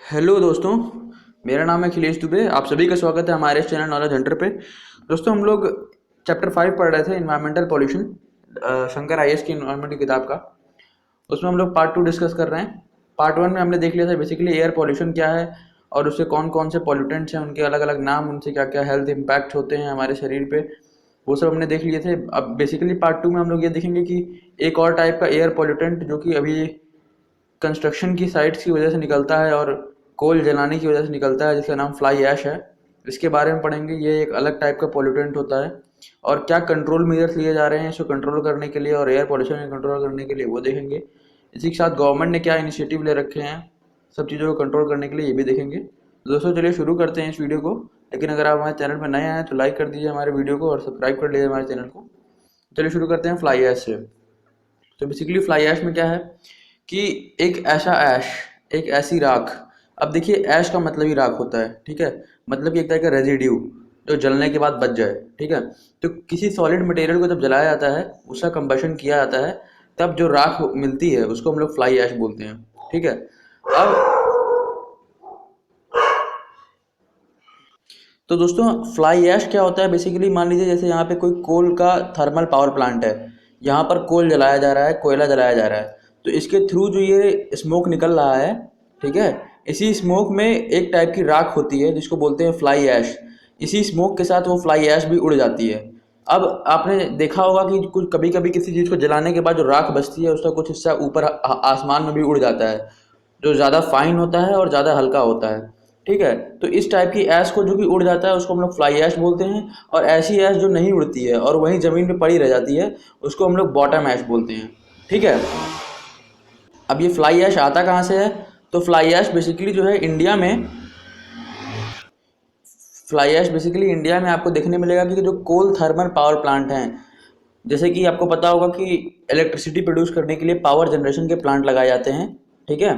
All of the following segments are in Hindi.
हेलो दोस्तों। मेरा नाम है अखिलेश दुबे। आप सभी का स्वागत है हमारे इस चैनल नॉलेज हंटर पे। दोस्तों, हम लोग चैप्टर 5 पढ़ रहे थे, इन्वायरमेंटल पॉल्यूशन, शंकर आईएएस की इन्वायरमेंट की किताब का। उसमें हम लोग पार्ट 2 डिस्कस कर रहे हैं। पार्ट 1 में हमने देख लिया था बेसिकली एयर पॉल्यूशन क्या है और उससे कौन कौन से पॉल्यूटेंट्स हैं, उनके अलग अलग नाम, उनसे क्या क्या हेल्थ इम्पैक्ट होते हैं हमारे शरीर पे, वो सब हमने देख लिए थे। अब बेसिकली पार्ट 2 में हम लोग ये देखेंगे कि एक और टाइप का एयर पॉल्यूटेंट जो कि अभी कंस्ट्रक्शन की साइट्स की वजह से निकलता है और कोल जलाने की वजह से निकलता है, जिसका नाम फ्लाई ऐश है। इसके बारे में पढ़ेंगे। ये एक अलग टाइप का पॉल्यूटेंट होता है और क्या कंट्रोल मेजर्स लिए जा रहे हैं इसको कंट्रोल करने के लिए और एयर पॉल्यूशन को कंट्रोल करने के लिए, वो देखेंगे। इसी के साथ गवर्नमेंट ने क्या इनिशिएटिव ले रखे हैं सब चीज़ों को कंट्रोल करने के लिए, ये भी देखेंगे। तो दोस्तों, चलिए शुरू करते हैं इस वीडियो को। लेकिन अगर आप हमारे चैनल पर नए आए हैं तो लाइक कर दीजिए हमारे वीडियो को और सब्सक्राइब कर लीजिए हमारे चैनल को। चलिए शुरू करते हैं फ्लाई ऐश से। तो बेसिकली फ्लाई ऐश में क्या है कि एक ऐसा ऐश, एक ऐसी राख। अब देखिए, ऐश का मतलब ही राख होता है, ठीक है। मतलब कि एक तरह का रेजिड्यू जो जलने के बाद बच जाए, ठीक है। तो किसी सॉलिड मटेरियल को जब जलाया जाता है, उसका कंबशन किया जाता है, तब जो राख मिलती है उसको हम लोग फ्लाई ऐश बोलते हैं, ठीक है। अब तो दोस्तों, फ्लाई ऐश क्या होता है बेसिकली, मान लीजिए जैसे यहाँ पे कोई कोल का थर्मल पावर प्लांट है। यहाँ पर कोल जलाया जा रहा है, कोयला जलाया जा रहा है। तो इसके थ्रू जो ये स्मोक निकल रहा है, ठीक है, इसी स्मोक में एक टाइप की राख होती है जिसको बोलते हैं फ्लाई ऐश। इसी स्मोक के साथ वो फ्लाई ऐश भी उड़ जाती है। अब आपने देखा होगा कि कुछ कभी कभी किसी चीज़ को जलाने के बाद जो राख बचती है उसका कुछ हिस्सा ऊपर आसमान में भी उड़ जाता है, जो ज़्यादा फाइन होता है और ज़्यादा हल्का होता है, ठीक है। तो इस टाइप की ऐश को जो कि उड़ जाता है उसको हम लोग फ्लाई ऐश बोलते हैं। और ऐसी ऐश जो नहीं उड़ती है और वहीं ज़मीन पे पड़ी रह जाती है उसको हम लोग बॉटम ऐश बोलते हैं, ठीक है। अब ये फ्लाई ऐश आता कहाँ से है? तो फ्लाई ऐश बेसिकली जो है इंडिया में, फ्लाई ऐश बेसिकली इंडिया में आपको देखने मिलेगा कि जो कोल थर्मल पावर प्लांट हैं, जैसे कि आपको पता होगा कि इलेक्ट्रिसिटी प्रोड्यूस करने के लिए पावर जनरेशन के प्लांट लगाए जाते हैं, ठीक है।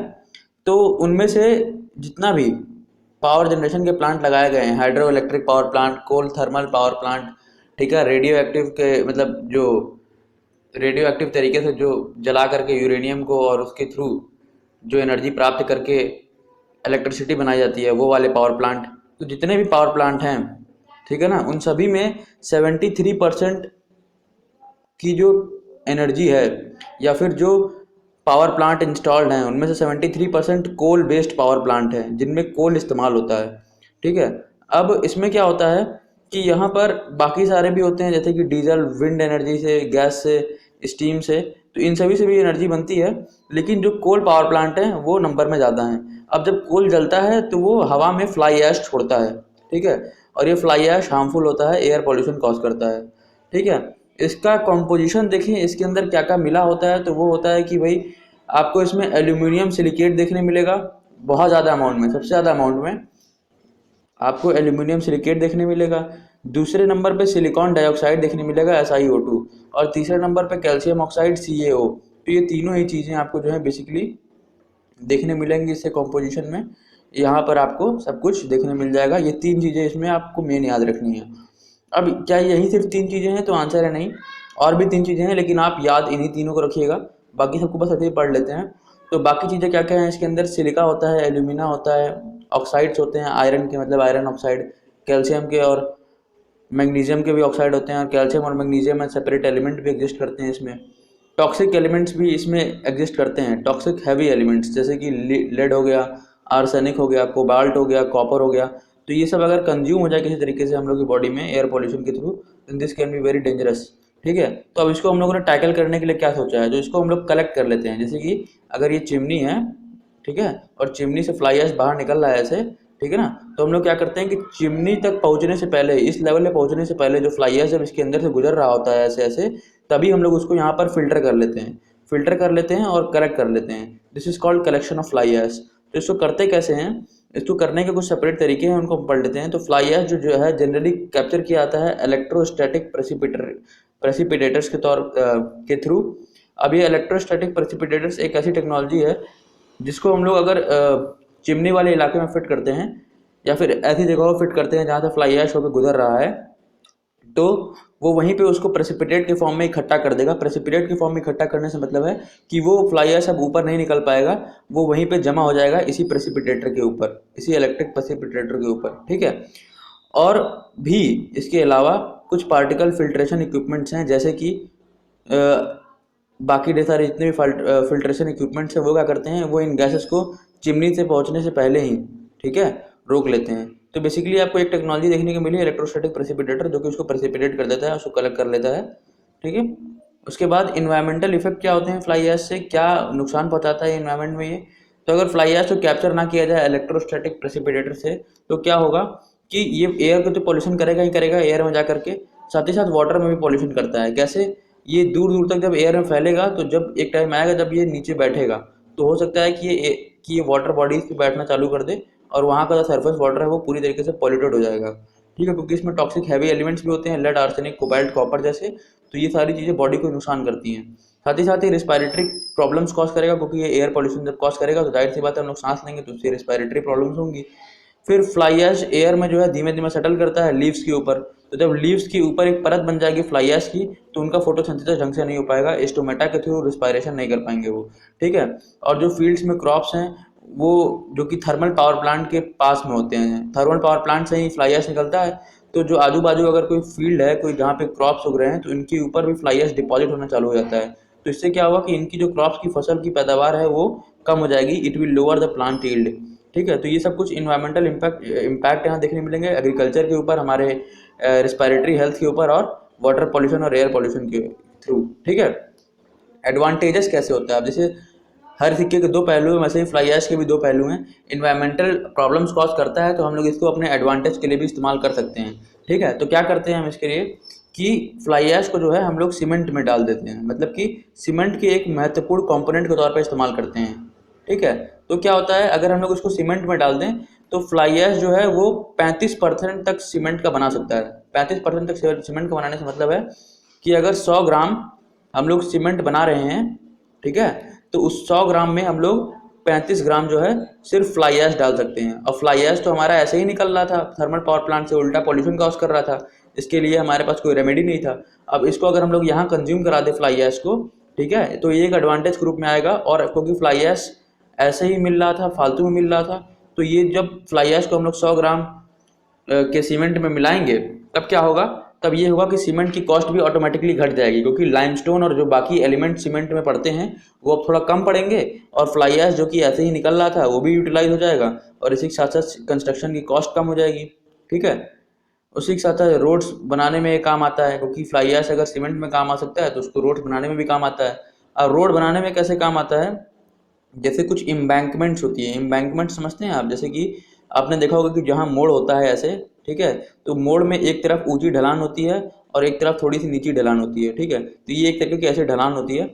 तो उनमें से जितना भी पावर जनरेशन के प्लांट लगाए गए हैं, हाइड्रो इलेक्ट्रिक पावर प्लांट, कोल थर्मल पावर प्लांट, ठीक है, रेडियो एक्टिव के मतलब जो रेडियो एक्टिव तरीके से जो जला करके यूरेनियम को और उसके थ्रू जो एनर्जी प्राप्त करके इलेक्ट्रिसिटी बनाई जाती है, वो वाले पावर प्लांट। तो जितने भी पावर प्लांट हैं, ठीक है ना, उन सभी में 73% की जो एनर्जी है या फिर जो पावर प्लांट इंस्टॉल्ड हैं उनमें से 73% कोल बेस्ड पावर प्लांट हैं जिनमें कोल इस्तेमाल होता है, ठीक है। अब इसमें क्या होता है कि यहाँ पर बाकी सारे भी होते हैं, जैसे कि डीजल, विंड एनर्जी से, गैस से, स्टीम से, तो इन सभी से भी एनर्जी बनती है। लेकिन जो कोल पावर प्लांट हैं वो नंबर में ज़्यादा हैं। अब जब कोल जलता है तो वो हवा में फ्लाई ऐश छोड़ता है, ठीक है। और ये फ्लाई ऐश हार्मफुल होता है, एयर पॉल्यूशन कॉज करता है, ठीक है। इसका कॉम्पोजिशन देखें, इसके अंदर क्या क्या मिला होता है, तो वो होता है कि भाई आपको इसमें एल्यूमिनियम सिलिकेट देखने मिलेगा बहुत ज़्यादा अमाउंट में, सबसे ज़्यादा अमाउंट में आपको एल्यूमिनियम सिलिकेट देखने मिलेगा। दूसरे नंबर पे सिलिकॉन डाइऑक्साइड देखने मिलेगा SiO2। और तीसरे नंबर पे कैल्शियम ऑक्साइड CaO। तो ये तीनों ही चीज़ें आपको जो है बेसिकली देखने मिलेंगी इससे कॉम्पोजिशन में। यहाँ पर आपको सब कुछ देखने मिल जाएगा। ये तीन चीज़ें इसमें आपको मेन याद रखनी है। अब क्या यही सिर्फ तीन चीज़ें हैं? तो आंसर है नहीं, और भी तीन चीज़ें हैं, लेकिन आप याद इन्हीं तीनों को रखिएगा। बाकी सबको बस ऐसे ही पढ़ लेते हैं। तो बाकी चीज़ें क्या क्या हैं इसके अंदर? सिलिका होता है, एल्यूमिना होता है, ऑक्साइड्स होते हैं आयरन के, मतलब आयरन ऑक्साइड, कैल्शियम के और मैग्नीशियम के भी ऑक्साइड होते हैं। और कैल्शियम और मैग्नीशियम में सेपरेट एलिमेंट भी एग्जिस्ट करते हैं इसमें। टॉक्सिक एलिमेंट्स भी इसमें एग्जिस्ट करते हैं, टॉक्सिक हैवी एलिमेंट्स, जैसे कि लेड हो गया, आर्सेनिक हो गया, कोबाल्ट हो गया, कॉपर हो गया। तो ये सब अगर कंज्यूम हो जाए किसी तरीके से हम लोग की बॉडी में एयर पॉल्यूशन के through, then this can be very dangerous, ठीक है। तो अब इसको हम लोगों ने टैकल करने के लिए क्या सोचा है, जो इसको हम लोग कलेक्ट कर लेते हैं। जैसे कि अगर ये चिमनी है, ठीक है, और चिमनी से फ्लाई ऐश बाहर निकल रहा है ऐसे, ठीक है ना, तो हम लोग क्या करते हैं कि चिमनी तक पहुंचने से पहले, इस लेवल पे पहुंचने से पहले जो फ्लाई ऐश जब इसके अंदर से गुजर रहा होता है ऐसे ऐसे, तभी हम लोग उसको यहाँ पर फिल्टर कर लेते हैं, फिल्टर कर लेते हैं और कलेक्ट कर लेते हैं। This is called collection of fly ash. तो इसको करते कैसे हैं? इसको करने के कुछ सेपरेट तरीके हैं, उनको हम पढ़ लेते हैं। तो फ्लाई ऐश जो है जनरली कैप्चर किया जाता है इलेक्ट्रोस्टैटिक प्रेसिपिटेटर्स के के थ्रू। अब ये इलेक्ट्रोस्टैटिक प्रेसिपिटेटर्स एक ऐसी टेक्नोलॉजी है जिसको हम लोग अगर चिमनी वाले इलाके में फिट करते हैं या फिर ऐसी जगहों फिट करते हैं जहाँ से फ्लाई ऐश होकर गुजर रहा है, तो वो वहीं पे उसको प्रेसिपिटेट के फॉर्म में इकट्ठा कर देगा। प्रेसिपिटेट के फॉर्म में इकट्ठा करने से मतलब है कि वो फ्लाई ऐश अब ऊपर नहीं निकल पाएगा, वो वहीं पे जमा हो जाएगा इसी प्रेसिपिटेटर के ऊपर, इसी इलेक्ट्रिक प्रेसिपिटेटर के ऊपर, ठीक है। और भी इसके अलावा कुछ पार्टिकल फिल्ट्रेशन इक्विपमेंट्स हैं, जैसे कि बाकी ढेर सारे जितने भी फिल्ट्रेशन इक्विपमेंट्स हैं वो क्या करते हैं, वो इन गैसेस को चिमनी से पहुंचने से पहले ही, ठीक है, रोक लेते हैं। तो बेसिकली आपको एक टेक्नोलॉजी देखने को मिली इलेक्ट्रोस्टैटिक प्रेसिपिटेटर, जो कि उसको प्रेसिपिटेट कर देता है, उसको कलेक्ट कर लेता है, ठीक है। उसके बाद इन्वायरमेंटल इफेक्ट क्या होते हैं फ्लाई ऐश से, क्या नुकसान पहुंचाता है इन्वायरमेंट में ये। तो अगर फ्लाई ऐश को कैप्चर ना किया जाए इलेक्ट्रोस्टैटिक प्रेसिपिटेटर से, तो क्या होगा कि ये एयर को तो पॉल्यूशन करेगा ही करेगा एयर में जा करके, साथ ही साथ वाटर में भी पॉल्यूशन करता है। कैसे, ये दूर दूर तक जब एयर में फैलेगा तो जब एक टाइम आएगा जब ये नीचे बैठेगा, तो हो सकता है कि ये वाटर बॉडीज पे बैठना चालू कर दे और वहाँ का जो सरफेस वाटर है वो पूरी तरीके से पॉल्यूटेड हो जाएगा, ठीक है, क्योंकि इसमें टॉक्सिक हैवी एलिमेंट्स भी होते हैं, लेड, आर्सेनिक, कोबाल्ट, कॉपर जैसे। तो ये सारी चीज़ें बॉडी को नुकसान करती हैं। साथ ही रिस्पायरेटरी प्रॉब्लम्स कॉज करेगा, क्योंकि ये एयर पॉल्यूशन जब कॉज करेगा तो जाहिर सी बात है हम लोग सांस लेंगे तो उससे रिस्पायरेटरी प्रॉब्लम्स होंगी। फिर फ्लाई ऐश एयर में जो है धीमे धीमे सेटल करता है लीव्स के ऊपर, तो जब लीव्स के ऊपर एक परत बन जाएगी फ्लाई ऐश की, तो उनका फोटोसिंथेसिस ढंग से नहीं हो पाएगा, स्टोमेटा के थ्रू रिस्पायरेशन नहीं कर पाएंगे वो, ठीक है। और जो फील्ड्स में क्रॉप्स हैं वो जो कि थर्मल पावर प्लांट के पास में होते हैं, थर्मल पावर प्लांट से ही फ्लाई ऐश निकलता है, तो जो आजू बाजू अगर कोई फील्ड है, कोई जहाँ पे क्रॉप्स उग रहे हैं, तो इनके ऊपर भी फ्लाई ऐश डिपॉजिट होना चालू हो जाता है। तो इससे क्या होगा कि इनकी जो क्रॉप्स की फसल की पैदावार है वो कम हो जाएगी, it will lower the plant yield, ठीक है। तो ये सब कुछ इन्वायरमेंटल इम्पैक्ट यहाँ देखने मिलेंगे एग्रीकल्चर के ऊपर, हमारे रिस्पायरेटरी हेल्थ के ऊपर और वाटर पॉल्यूशन और एयर पॉल्यूशन के थ्रू, ठीक है। एडवांटेजेस कैसे होता है, अब जैसे हर सिक्के के दो पहलू हैं, वैसे ही फ्लाई ऐश के भी दो पहलू हैं। इन्वायरमेंटल प्रॉब्लम्स कॉज करता है तो हम लोग इसको अपने एडवांटेज के लिए भी इस्तेमाल कर सकते हैं, ठीक है। तो क्या करते हैं हम इसके लिए कि फ्लाई ऐश को जो है हम लोग सीमेंट में डाल देते हैं, मतलब कि सीमेंट के एक महत्वपूर्ण कंपोनेंट के तौर पर इस्तेमाल करते हैं, ठीक है। तो क्या होता है अगर हम लोग उसको सीमेंट में डाल दें तो फ्लाई ऐश जो है वो 35% तक सीमेंट का बना सकता है। 35% तक सीमेंट का बनाने से मतलब है कि अगर 100 ग्राम हम लोग सीमेंट बना रहे हैं, ठीक है, तो उस 100 ग्राम में हम लोग 35 ग्राम जो है सिर्फ फ्लाई ऐश डाल सकते हैं। और फ्लाई ऐश तो हमारा ऐसे ही निकल रहा था थर्मल पावर प्लांट से, उल्टा पॉल्यूशन कॉज कर रहा था, इसके लिए हमारे पास कोई रेमेडी नहीं था। अब इसको अगर हम लोग यहाँ कंज्यूम करा दे फ्लाई ऐश को, ठीक है, तो ये एक एडवांटेज ग्रुप में आएगा। और क्योंकि फ्लाई ऐश ऐसे ही मिल रहा था, फालतू में मिल रहा था, तो ये जब फ्लाई ऐश को हम लोग 100 ग्राम के सीमेंट में मिलाएंगे तब क्या होगा, तब ये होगा कि सीमेंट की कॉस्ट भी ऑटोमेटिकली घट जाएगी, क्योंकि लाइमस्टोन और जो बाकी एलिमेंट सीमेंट में पड़ते हैं वो अब थोड़ा कम पड़ेंगे, और फ्लाई ऐश जो कि ऐसे ही निकल रहा था वो भी यूटिलाइज हो जाएगा, और इसी के साथ साथ कंस्ट्रक्शन की कॉस्ट कम हो जाएगी, ठीक है। उसी के साथ साथ रोड्स बनाने में काम आता है, क्योंकि फ्लाई ऐश अगर सीमेंट में काम आ सकता है तो उसको रोड्स बनाने में भी काम आता है। और रोड बनाने में कैसे काम आता है, जैसे कुछ इम्बैंकमेंट्स होती है, इम्बैंकमेंट समझते हैं आप, जैसे कि आपने देखा होगा कि जहाँ मोड़ होता है ऐसे, ठीक है, तो मोड़ में एक तरफ ऊंची ढलान होती है और एक तरफ थोड़ी सी नीची ढलान होती है, ठीक है, तो ये एक तरीके की ऐसी ढलान होती है,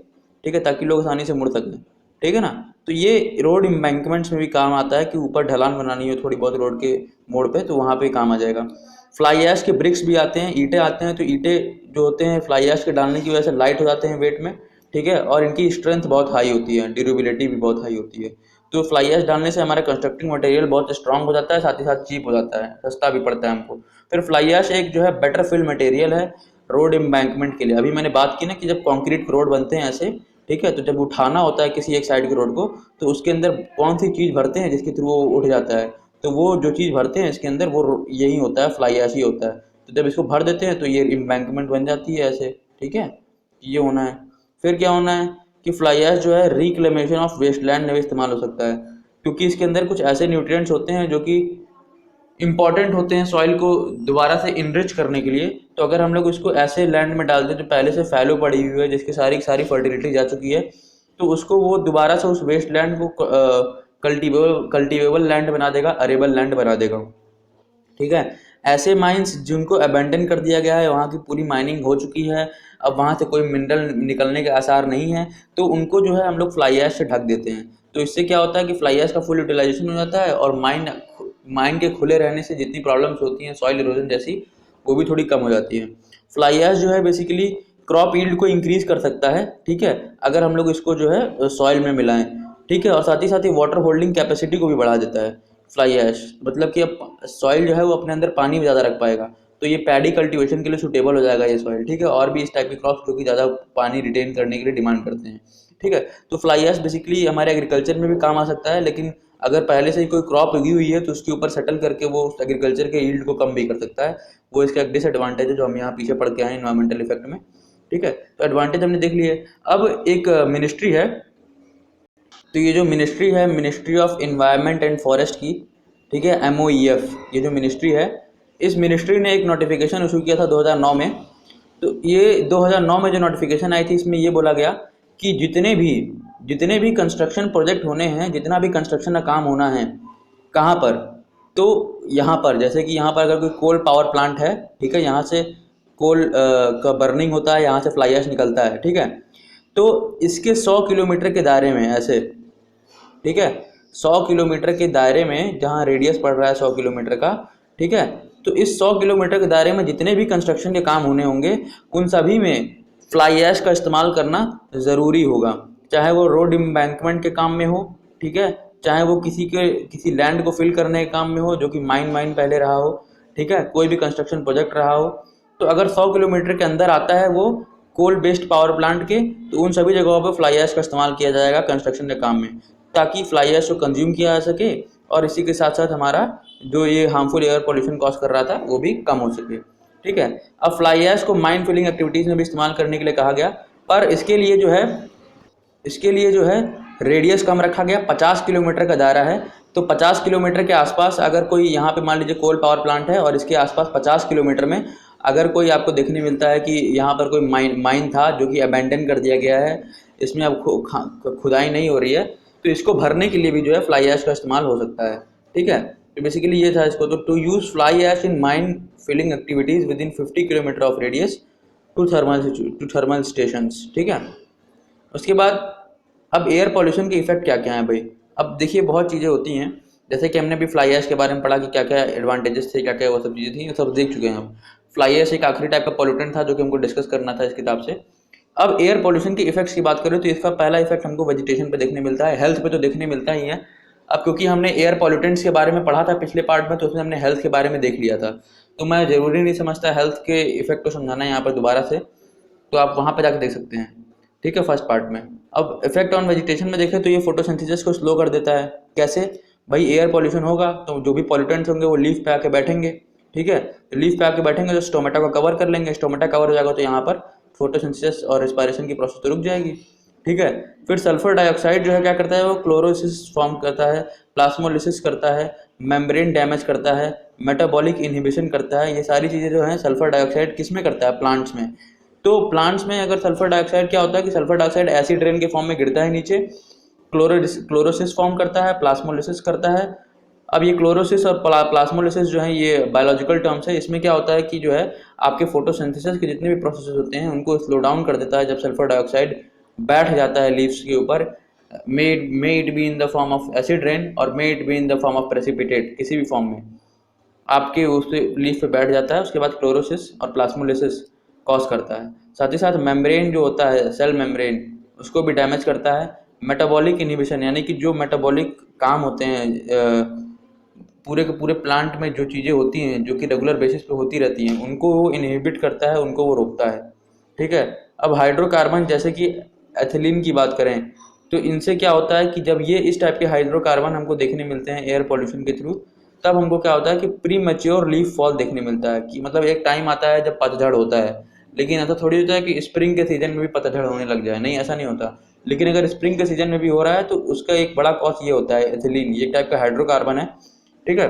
ठीक है, ताकि लोग आसानी से मुड़ सकें, ठीक है ना। तो ये रोड इम्बैंकमेंट्स में भी काम आता है कि ऊपर ढलान बनानी हो थोड़ी बहुत रोड के मोड़ पे, तो वहाँ पे काम आ जाएगा। फ्लाई ऐश के ब्रिक्स भी आते हैं, ईंटें आते हैं, तो ईंटें जो होते हैं फ्लाई ऐश के डालने की वजह से लाइट हो जाते हैं वेट में, ठीक है, और इनकी स्ट्रेंथ बहुत हाई होती है, ड्यूरेबिलिटी भी बहुत हाई होती है। तो फ्लाई ऐश डालने से हमारा कंस्ट्रक्टिंग मटेरियल बहुत स्ट्रांग हो जाता है, साथ ही साथ चीप हो जाता है, सस्ता भी पड़ता है हमको। फिर फ्लाई ऐश एक जो है बेटर फिल मटेरियल है रोड एम्बैंकमेंट के लिए। अभी मैंने बात की ना कि जब कंक्रीट के रोड बनते हैं ऐसे, ठीक है, तो जब उठाना होता है किसी एक साइड के रोड को, तो उसके अंदर कौन सी चीज़ भरते हैं जिसके थ्रू वो उठ जाता है, तो वो जो चीज़ भरते हैं इसके अंदर वो यही होता है, फ्लाई ऐश ही होता है। तो जब इसको भर देते हैं तो ये एम्बैंकमेंट बन जाती है ऐसे, ठीक है, ये होना है। फिर क्या होना है कि फ्लाई ऐश जो है रिक्लेमेशन ऑफ वेस्टलैंड में भी इस्तेमाल हो सकता है, क्योंकि इसके अंदर कुछ ऐसे न्यूट्रिएंट्स होते हैं जो कि इंपॉर्टेंट होते हैं सॉइल को दोबारा से इनरिच करने के लिए। तो अगर हम लोग इसको ऐसे लैंड में डाल दें जो पहले से फैलो पड़ी हुई है, जिसकी सारी सारी फर्टिलिटी जा चुकी है, तो उसको वो दोबारा से उस वेस्ट लैंड को कल्टिवेबल लैंड बना देगा, अरेबल लैंड बना देगा, ठीक है। ऐसे माइंस जिनको अबेंडन कर दिया गया है, वहाँ की पूरी माइनिंग हो चुकी है, अब वहाँ से कोई मिनरल निकलने के आसार नहीं है, तो उनको जो है हम लोग फ्लाई ऐश से ढक देते हैं। तो इससे क्या होता है कि फ्लाई ऐश का फुल यूटिलाइजेशन हो जाता है, और माइन के खुले रहने से जितनी प्रॉब्लम्स होती हैं सॉइल इरोजन जैसी, वो भी थोड़ी कम हो जाती है। फ्लाई ऐश जो है बेसिकली क्रॉप यील्ड को इंक्रीज कर सकता है, ठीक है, अगर हम लोग इसको जो है सॉइल में मिलाएं, ठीक है, और साथ ही वाटर होल्डिंग कैपेसिटी को भी बढ़ा देता है फ्लाई ऐश, मतलब कि अब सॉइल जो है वो अपने अंदर पानी ज़्यादा रख पाएगा। तो ये पैडी कल्टीवेशन के लिए सूटेबल हो जाएगा ये सॉइल, ठीक है। और भी इस टाइप के क्रॉप्स जो कि ज़्यादा पानी रिटेन करने के लिए डिमांड करते हैं, ठीक है। तो फ्लाई ऐश बेसिकली हमारे एग्रीकल्चर में भी काम आ सकता है, लेकिन अगर पहले से ही कोई क्रॉप उगी हुई है तो उसके ऊपर सेटल करके वो उस एग्रीकल्चर के यील्ड को कम भी कर सकता है। वो इसका एक डिसएडवांटेज है जो हम यहाँ पीछे पढ़ के आए हैं इन्वायरमेंटल इफेक्ट में, ठीक है। तो एडवांटेज हमने देख लिए। अब एक मिनिस्ट्री है, तो ये जो मिनिस्ट्री है, ministry of environment and forest की, ठीक है, MOEF, ये जो मिनिस्ट्री है, इस मिनिस्ट्री ने एक नोटिफिकेशन इशू किया था 2009 में। तो ये 2009 में जो नोटिफिकेशन आई थी, इसमें ये बोला गया कि जितने भी कंस्ट्रक्शन प्रोजेक्ट होने हैं, जितना भी कंस्ट्रक्शन का काम होना है, कहाँ पर, तो यहाँ पर, जैसे कि यहाँ पर अगर कोई कोल पावर प्लांट है, ठीक है, यहाँ से कोल का बर्निंग होता है, यहाँ से फ्लाई ऐश निकलता है, ठीक है। तो इसके 100 किलोमीटर के दायरे में ऐसे, ठीक है, 100 किलोमीटर के दायरे में, जहाँ रेडियस पड़ रहा है 100 किलोमीटर का, ठीक है, तो इस 100 किलोमीटर के दायरे में जितने भी कंस्ट्रक्शन के काम होने होंगे, उन सभी में फ्लाई ऐश का इस्तेमाल करना ज़रूरी होगा। चाहे वो रोड एम्बैंकमेंट के काम में हो, ठीक है, चाहे वो किसी लैंड को फिल करने के काम में हो, जो कि माइन पहले रहा हो, ठीक है, कोई भी कंस्ट्रक्शन प्रोजेक्ट रहा हो। तो अगर 100 किलोमीटर के अंदर आता है वो कोल बेस्ड पावर प्लांट के, तो उन सभी जगहों पर फ्लाई ऐश का इस्तेमाल किया जाएगा कंस्ट्रक्शन के काम में, ताकि फ्लाई ऐश को कंज्यूम किया जा सके और इसी के साथ साथ हमारा जो ये हार्मफुल एयर पॉल्यूशन कॉज कर रहा था वो भी कम हो सके, ठीक है। अब फ्लाई ऐश को माइन फिलिंग एक्टिविटीज़ में भी इस्तेमाल करने के लिए कहा गया, पर इसके लिए जो है रेडियस कम रखा गया, 50 किलोमीटर का दायरा है। तो 50 किलोमीटर के आसपास अगर कोई, यहाँ पे मान लीजिए कोल पावर प्लांट है और इसके आसपास 50 किलोमीटर में अगर कोई आपको देखने मिलता है कि यहाँ पर कोई माइन था जो कि अबैंडन कर दिया गया है, इसमें अब खुदाई नहीं हो रही है, तो इसको भरने के लिए भी जो है फ्लाई ऐश का इस्तेमाल हो सकता है, ठीक है। तो बेसिकली ये था इसको, तो to use fly ash in mine filling activities within 50 kilometre of radius to thermal stations, ठीक है। उसके बाद अब एयर पॉल्यूशन के इफेक्ट क्या क्या हैं भाई। अब देखिए बहुत चीज़ें होती हैं, जैसे कि हमने भी फ्लाई ऐश के बारे में पढ़ा कि क्या क्या एडवांटेजेस थे, क्या क्या वो सब चीज़ें थी, वो सब देख चुके हैं हम। फ्लाई ऐश एक आखिरी टाइप का पॉल्यूटेंट था जो कि हमको डिस्कस करना था इस किताब से। अब एयर पॉल्यूशन के इफेक्ट्स की बात करें तो इसका पहला इफेक्ट हमको वेजिटेशन पे देखने मिलता है, हेल्थ पे तो देखने मिलता ही है। अब क्योंकि हमने एयर पॉल्यूटेंट्स के बारे में पढ़ा था पिछले पार्ट में, तो उसमें हमने हेल्थ के बारे में देख लिया था, तो मैं ज़रूरी नहीं समझता हेल्थ के इफेक्ट को समझाना यहाँ पर दोबारा से, तो आप वहाँ पर जाकर देख सकते हैं, ठीक है, फर्स्ट पार्ट में। अब इफेक्ट ऑन वेजिटेशन में देखें तो ये फोटोसिंथेसिस को स्लो कर देता है। कैसे भाई, एयर पॉल्यूशन होगा तो जो भी पॉल्यूटेंट्स होंगे वो लीफ पे आके बैठेंगे, ठीक है, तो लीफ पे आके बैठेंगे तो स्टोमेटा को कवर कर लेंगे, स्टोमेटा कवर हो जाएगा तो यहाँ पर फोटोसिंथेसिस और रेस्पिरेशन की प्रोसेस तो रुक जाएगी, ठीक है। फिर सल्फर डाइऑक्साइड जो है क्या करता है, वो क्लोरोसिस फॉर्म करता है, प्लाज्मोलिसिस करता है, मेम्ब्रेन डैमेज करता है, मेटाबॉलिक इनहिबिशन करता है। ये सारी चीज़ें जो हैं सल्फर डाइऑक्साइड किस में करता है, प्लांट्स में। तो प्लांट्स में अगर सल्फर डाइऑक्साइड, क्या होता है कि सल्फर डाइऑक्साइड एसिड रेन के फॉर्म में गिरता है नीचे, क्लोरोसिस फॉर्म करता है, प्लाज्मोलिसिस करता है। अब ये क्लोरोसिस और प्लाज्मोलिसिस जो है ये बायोलॉजिकल टर्म्स है, इसमें क्या होता है कि जो है आपके फोटोसिंथेसिस के जितने भी प्रोसेसेस होते हैं उनको स्लो डाउन कर देता है जब सल्फर डाइऑक्साइड बैठ जाता है लीव्स के ऊपर। May it be in the form of acid rain और may it be in the form of precipitate, किसी भी फॉर्म में आपके उस लीफ पे बैठ जाता है। उसके बाद क्लोरोसिस और प्लाज्मोलिसिस कॉज करता है। साथ ही साथ मेम्ब्रेन जो होता है, सेल मेम्ब्रेन, उसको भी डैमेज करता है। मेटाबॉलिक इनहिबिशन, यानी कि जो मेटाबॉलिक काम होते हैं पूरे के पूरे प्लांट में जो चीज़ें होती हैं जो कि रेगुलर बेसिस पे होती रहती हैं, उनको वो इनहिबिट करता है, उनको वो रोकता है, ठीक है। अब हाइड्रोकार्बन, जैसे कि एथिलीन की बात करें तो इनसे क्या होता है कि जब ये इस टाइप के हाइड्रोकार्बन हमको देखने मिलते हैं एयर पॉल्यूशन के थ्रू, तब हमको क्या होता है कि प्री मैच्योर लीफ फॉल देखने मिलता है, कि मतलब एक टाइम आता है जब पतझड़ होता है। लेकिन ऐसा थोड़ी होता है कि स्प्रिंग के सीजन में भी पतझड़ होने लग जाए, नहीं, ऐसा नहीं होता। लेकिन अगर स्प्रिंग के सीजन में भी हो रहा है तो उसका एक बड़ा कॉज ये होता है, एथिलीन ये टाइप का हाइड्रोकार्बन है, ठीक है,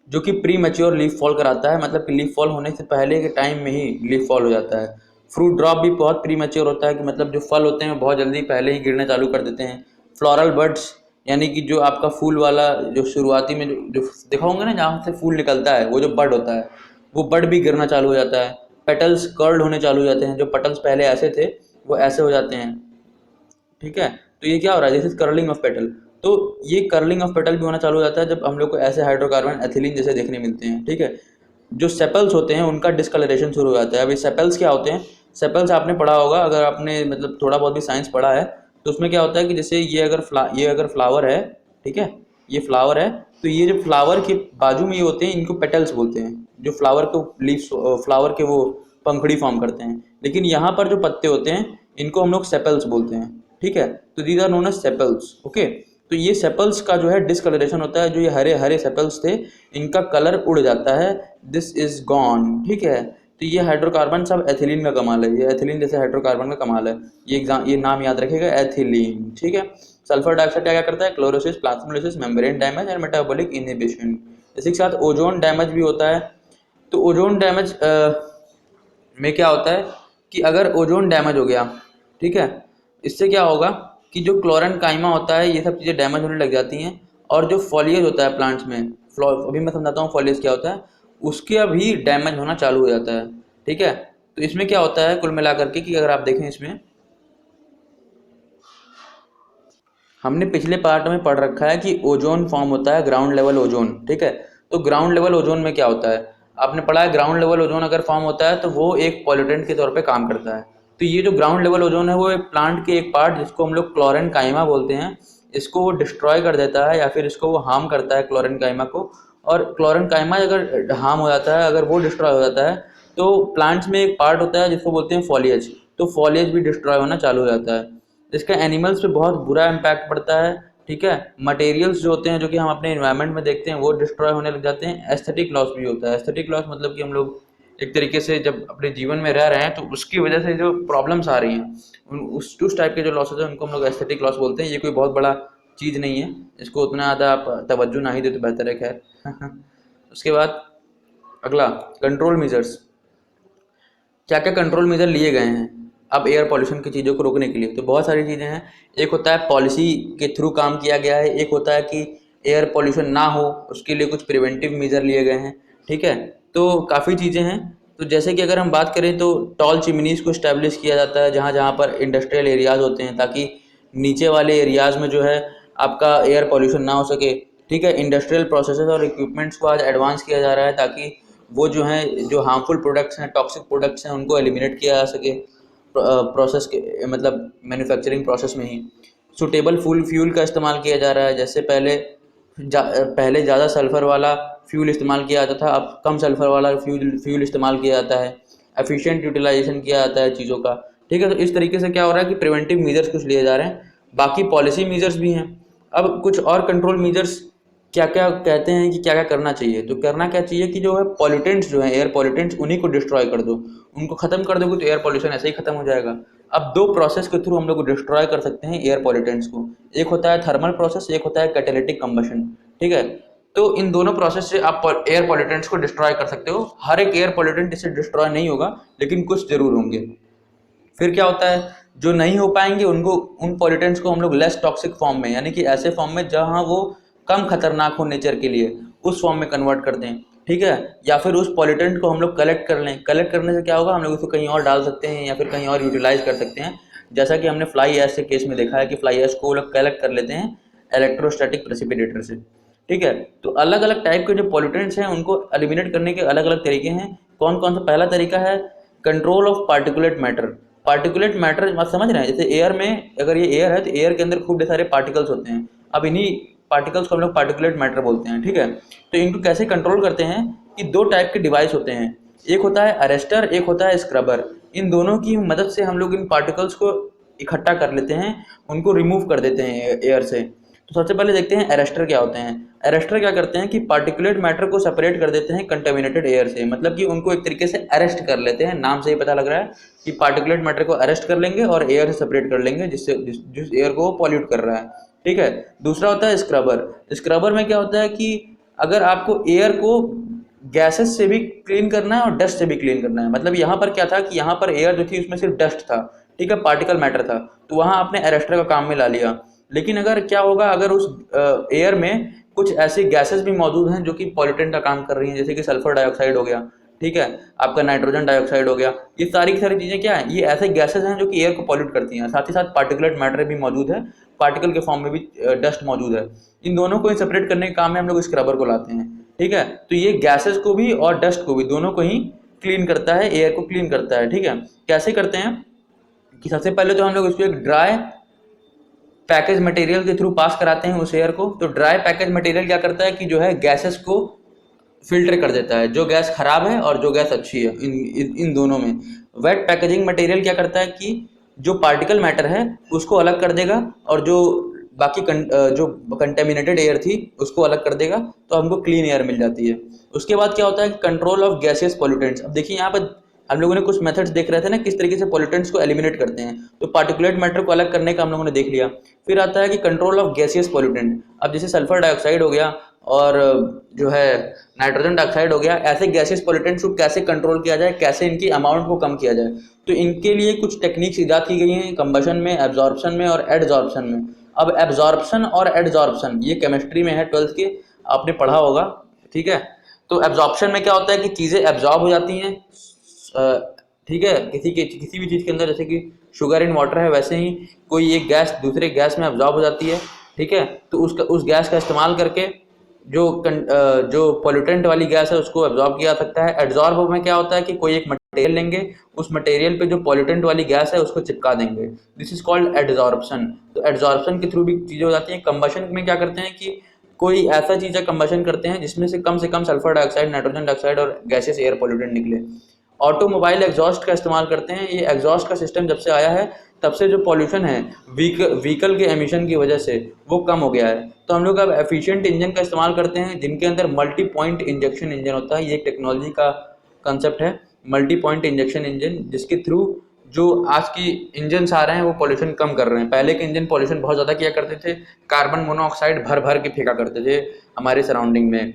जो कि प्री मैच्योर लीफ फॉल कराता है, मतलब कि लीफ फॉल होने से पहले के टाइम में ही लीफ फॉल हो जाता है। फ्रूट ड्रॉप भी बहुत प्री मैच्योर होता है, कि मतलब जो फल होते हैं बहुत जल्दी पहले ही गिरने चालू कर देते हैं। फ्लोरल बड्स, यानी कि जो आपका फूल वाला जो शुरुआती में जो देखा होंगे ना, जहाँ से फूल निकलता है वो जो बड होता है, वो बड भी गिरना चालू हो जाता है। पेटल्स कर्ल्ड होने चालू हो जाते हैं, जो पेटल्स पहले ऐसे थे वो ऐसे हो जाते हैं, ठीक है। तो ये क्या हो रहा है, this is curling of petal. तो ये कर्लिंग ऑफ पेटल भी होना चालू हो जाता है जब हम लोग को ऐसे हाइड्रोकार्बन एथिलीन जैसे देखने मिलते हैं, ठीक है। जो सेपल्स होते हैं उनका डिस्कलरेशन शुरू हो जाता है। अभी सेपल्स क्या होते हैं, सेपल्स आपने पढ़ा होगा, अगर आपने मतलब थोड़ा बहुत भी साइंस पढ़ा है तो उसमें क्या होता है कि जैसे ये अगर फ्लावर है, ठीक है, ये फ्लावर है, तो ये जो फ्लावर के बाजू में ये होते हैं इनको पेटल्स बोलते हैं, जो फ्लावर को लीव्स, फ्लावर के वो पंखुड़ी फॉर्म करते हैं। लेकिन यहाँ पर जो पत्ते होते हैं इनको हम लोग सेपल्स बोलते हैं, ठीक है। तो these are known as sepals, okay. तो ये सेपल्स का जो है डिसकलरेशन होता है, जो ये हरे हरे सेपल्स थे इनका कलर उड़ जाता है, दिस इज गॉन, ठीक है। तो ये हाइड्रोकार्बन सब एथिलीन का कमाल है, ये एथिलीन जैसे हाइड्रोकार्बन का कमाल है, ये नाम याद रखेगा, एथिलीन, ठीक है। सल्फर डाइऑक्साइड क्या करता है, chlorosis, plasmolysis, membrane damage and metabolic inhibition. इसी के साथ ओजोन डैमेज भी होता है। तो ओजोन डैमेज में क्या होता है कि अगर ओजोन डैमेज हो गया, ठीक है, इससे क्या होगा कि जो क्लोरन काइमा होता है ये सब चीज़ें डैमेज होने लग जाती हैं, और जो फॉलिएज होता है प्लांट्स में, अभी मैं समझाता हूँ फॉलिएज क्या होता है, उसके भी डैमेज होना चालू हो जाता है, ठीक है। तो इसमें क्या होता है कुल मिलाकर के कि अगर आप देखें इसमें, हमने पिछले पार्ट में पढ़ रखा है कि ओजोन फॉर्म होता है ग्राउंड लेवल ओजोन, ठीक है। तो ग्राउंड लेवल ओजोन में क्या होता है, आपने पढ़ा है ग्राउंड लेवल ओजोन अगर फॉर्म होता है तो वो एक पॉल्यूटेंट के तौर पे काम करता है। तो ये जो ग्राउंड लेवल ओजोन है वो एक प्लांट के एक पार्ट जिसको हम लोग क्लोरेन काइमा बोलते हैं, इसको वो डिस्ट्रॉय कर देता है या फिर इसको वो हार्म करता है क्लोरेन काइमा को। और क्लोरेन काइमा अगर हार्म हो जाता है, अगर वो डिस्ट्रॉय हो जाता है, तो प्लांट्स में एक पार्ट होता है जिसको बोलते हैं फॉलिएज, तो फॉलिएज भी डिस्ट्रॉय होना चालू हो जाता है। इसका एनिमल्स पे बहुत बुरा इम्पैक्ट पड़ता है, ठीक है। मटेरियल्स जो होते हैं जो कि हम अपने इन्वायरमेंट में देखते हैं वो डिस्ट्रॉय होने लग जाते हैं। एस्थेटिक लॉस भी होता है। एस्थेटिक लॉस मतलब कि हम लोग एक तरीके से जब अपने जीवन में रह रहे हैं तो उसकी वजह से जो प्रॉब्लम्स आ रही हैं उस टाइप के जो लॉसेज हैं उनको हम लोग एस्थेटिक लॉस बोलते हैं। ये कोई बहुत बड़ा चीज़ नहीं है, इसको उतना ज़्यादा आप तवज्जो ना ही दे तो बेहतर है, खैर। उसके बाद अगला, कंट्रोल मेजर्स। क्या क्या कंट्रोल मेजर लिए गए हैं अब एयर पॉल्यूशन की चीज़ों को रोकने के लिए? तो बहुत सारी चीज़ें हैं। एक होता है पॉलिसी के थ्रू काम किया गया है, एक होता है कि एयर पॉल्यूशन ना हो उसके लिए कुछ प्रिवेंटिव मेजर लिए गए हैं, ठीक है। तो काफ़ी चीज़ें हैं। तो जैसे कि अगर हम बात करें तो टॉल चिमनीज को इस्टेब्लिश किया जाता है जहाँ जहाँ पर इंडस्ट्रियल एरियाज होते हैं, ताकि नीचे वाले एरियाज में जो है आपका एयर पॉल्यूशन ना हो सके, ठीक है। इंडस्ट्रियल प्रोसेसेस और इक्विपमेंट्स को आज एडवांस किया जा रहा है ताकि वो जो हैं, जो हार्मफुल प्रोडक्ट्स हैं, टॉक्सिक प्रोडक्ट्स हैं, उनको एलिमिनेट किया जा सके प्रोसेस के, मतलब मैन्युफैक्चरिंग प्रोसेस में ही। सुटेबल फ्यूल का इस्तेमाल किया जा रहा है। जैसे पहले ज़्यादा सल्फ़र वाला फ्यूल इस्तेमाल किया जाता था, अब कम सल्फ़र वाला फ्यूल इस्तेमाल किया जाता है। एफिशिएंट यूटिलाइजेशन किया जाता है चीज़ों का, ठीक है। तो इस तरीके से क्या हो रहा है कि प्रिवेंटिव मेजर्स कुछ लिए जा रहे हैं, बाकी पॉलिसी मेजर्स भी हैं। अब कुछ और कंट्रोल मेजर्स क्या क्या कहते हैं कि क्या क्या करना चाहिए। तो करना क्या चाहिए कि जो है पॉल्यूटेंट्स जो है, एयर पॉल्यूटेंट्स, उन्हीं को डिस्ट्रॉय कर दो। उनको ख़त्म कर दोगे तो एयर पॉल्यूशन ऐसे ही ख़त्म हो जाएगा। अब दो प्रोसेस के थ्रू हम लोग डिस्ट्रॉय कर सकते हैं एयर पॉल्यूटेंट्स को। एक होता है थर्मल प्रोसेस, एक होता है कैटालिटिक कंबशन, ठीक है। तो इन दोनों प्रोसेस से आप एयर पॉल्यूटेंट्स को डिस्ट्रॉय कर सकते हो। हर एक एयर पॉल्यूटेंट इससे डिस्ट्रॉय नहीं होगा, लेकिन कुछ जरूर होंगे। फिर क्या होता है, जो नहीं हो पाएंगे उनको, उन पॉल्यूटेंट्स को हम लोग लेस टॉक्सिक फॉर्म में, यानी कि ऐसे फॉर्म में जहां वो कम खतरनाक हो नेचर के लिए, उस फॉर्म में कन्वर्ट कर दें, ठीक है। या फिर उस पॉल्यूटेंट को हम लोग कलेक्ट कर लें। कलेक्ट करने से क्या होगा, हम लोग उसको कहीं और डाल सकते हैं या फिर कहीं और यूटिलाइज कर सकते हैं। जैसा कि हमने फ्लाई ऐश के केस में देखा है कि फ्लाई ऐश को वो लोग कलेक्ट कर लेते हैं इलेक्ट्रोस्टैटिक प्रेसिपिटेटर से, ठीक है। तो अलग अलग टाइप के जो पॉल्यूटेंट्स हैं उनको एलिमिनेट करने के अलग अलग तरीके हैं। कौन कौन सा? पहला तरीका है control of particulate matter. Particulate matter आप समझ रहे हैं, जैसे एयर में, अगर ये एयर है तो एयर के अंदर खूब ढेर सारे पार्टिकल्स होते हैं। अब इन्हीं पार्टिकल्स को हम लोग पार्टिकुलेट मैटर बोलते हैं, ठीक है। तो इनको कैसे कंट्रोल करते हैं कि दो टाइप के डिवाइस होते हैं, एक होता है अरेस्टर, एक होता है स्क्रबर। इन दोनों की मदद से हम लोग इन पार्टिकल्स को इकट्ठा कर लेते हैं, उनको रिमूव कर देते हैं एयर से। तो सबसे पहले देखते हैं अरेस्टर क्या होते हैं। अरेस्टर क्या करते हैं कि पार्टिकुलेट मैटर को सेपरेट कर देते हैं कंटेमिनेटेड एयर से, मतलब कि उनको एक तरीके से अरेस्ट कर लेते हैं। नाम से ही पता लग रहा है कि पार्टिकुलेट मैटर को अरेस्ट कर लेंगे और एयर से सेपरेट कर लेंगे, जिससे जिस एयर को वो पॉल्यूट कर रहा है, ठीक है। दूसरा होता है स्क्रबर। स्क्रबर में क्या होता है कि अगर आपको एयर को गैसेस से भी क्लीन करना है और डस्ट से भी क्लीन करना है, मतलब यहाँ पर क्या था कि यहाँ पर एयर जो थी उसमें सिर्फ डस्ट था, ठीक है, पार्टिकल मैटर था, तो वहाँ आपने अरेस्टर का काम में ला लिया। लेकिन अगर क्या होगा, अगर उस एयर में कुछ ऐसी गैसेस भी मौजूद हैं जो कि पॉल्यूटेंट का काम कर रही हैं, जैसे कि सल्फर डाइऑक्साइड हो गया, ठीक है, आपका नाइट्रोजन डाइऑक्साइड हो गया, ये सारी की सारी चीज़ें क्या है, ये ऐसे गैसेस हैं जो कि एयर को पॉल्यूट करती हैं। साथ ही साथ पार्टिकुलेट मैटर भी मौजूद है, पार्टिकल के फॉर्म में भी डस्ट मौजूद है। इन दोनों को सेपरेट करने के काम में हम लोग स्क्रबर को लाते हैं, ठीक है। तो ये गैसेस को भी और डस्ट को भी, दोनों को ही क्लीन करता है, एयर को क्लीन करता है, ठीक है। कैसे करते हैं कि सबसे पहले तो हम लोग इसको एक ड्राई पैकेज मटेरियल के थ्रू पास कराते हैं उस एयर को। तो ड्राई पैकेज मटेरियल क्या करता है कि जो है गैसेस को फिल्टर कर देता है, जो गैस खराब है और जो गैस अच्छी है इन दोनों में। वेट पैकेजिंग मटेरियल क्या करता है कि जो पार्टिकल मैटर है उसको अलग कर देगा और जो बाकी जो कंटेमिनेटेड एयर थी उसको अलग कर देगा, तो हमको क्लीन एयर मिल जाती है। उसके बाद क्या होता है कि कंट्रोल ऑफ गैसियस पॉल्यूटेंट्स। अब देखिए यहाँ पर हम लोगों ने कुछ मेथड्स देख रहे थे ना, किस तरीके से पॉल्यूटेंट्स को एलिमिनेट करते हैं। तो पार्टिकुलेट मैटर को अलग करने का हम लोगों ने देख लिया। फिर आता है कि कंट्रोल ऑफ गैसियस पॉल्यूटेंट। अब जैसे सल्फर डाइऑक्साइड हो गया और जो है नाइट्रोजन डाइऑक्साइड हो गया, ऐसे गैसियस पॉल्यूटेंट्स को कैसे कंट्रोल किया जाए, कैसे इनकी अमाउंट को कम किया जाए। तो इनके लिए कुछ टेक्निक्स ईजाद की गई हैं, कंबशन में, एब्जॉर्प्शन में और एडजॉर्प्शन में। अब एब्जॉर्प्शन और एडजॉर्प्शन ये केमिस्ट्री में है, 12th के आपने पढ़ा होगा, ठीक है। तो एब्जॉर्प्शन में क्या होता है कि चीज़ें एब्जॉर्ब हो जाती हैं, ठीक है, किसी भी चीज़ के अंदर, जैसे कि शुगर इन वाटर है, वैसे ही कोई एक गैस दूसरे गैस में एब्जॉर्ब हो जाती है, ठीक है। तो उस गैस का इस्तेमाल करके जो पॉल्यूटेंट वाली गैस है उसको एब्जॉर्ब किया जा सकता है। एड्जॉर्ब में क्या होता है कि कोई एक मटेरियल लेंगे, उस मटेरियल पे जो पॉल्यूटेंट वाली गैस है उसको चिपका देंगे, दिस इज कॉल्ड एड्जॉर्प्शन। तो एड्जॉर्प्शन के थ्रू भी चीज़ें हो जाती हैं। कंबशन में क्या करते हैं कि कोई ऐसा चीज़ का कंबशन करते हैं जिसमें से कम सल्फर डाइऑक्साइड, नाइट्रोजन डाइऑक्साइड और गैसेस एयर पॉल्यूटेंट निकले। ऑटोमोबाइल एग्जॉस्ट का इस्तेमाल करते हैं। ये एग्जॉस्ट का सिस्टम जब से आया है तब से जो पॉल्यूशन है व्हीकल के एमिशन की वजह से वो कम हो गया है। तो हम लोग अब एफिशिएंट इंजन का इस्तेमाल करते हैं जिनके अंदर मल्टी पॉइंट इंजेक्शन इंजन होता है। ये एक टेक्नोलॉजी का कंसेप्ट है, मल्टी पॉइंट इंजेक्शन इंजन, जिसके थ्रू जो आज की इंजन आ रहे हैं वो पॉल्यूशन कम कर रहे हैं। पहले के इंजन पॉल्यूशन बहुत ज़्यादा किया करते थे, कार्बन मोनोऑक्साइड भर भर के फेंका करते थे हमारे सराउंडिंग में।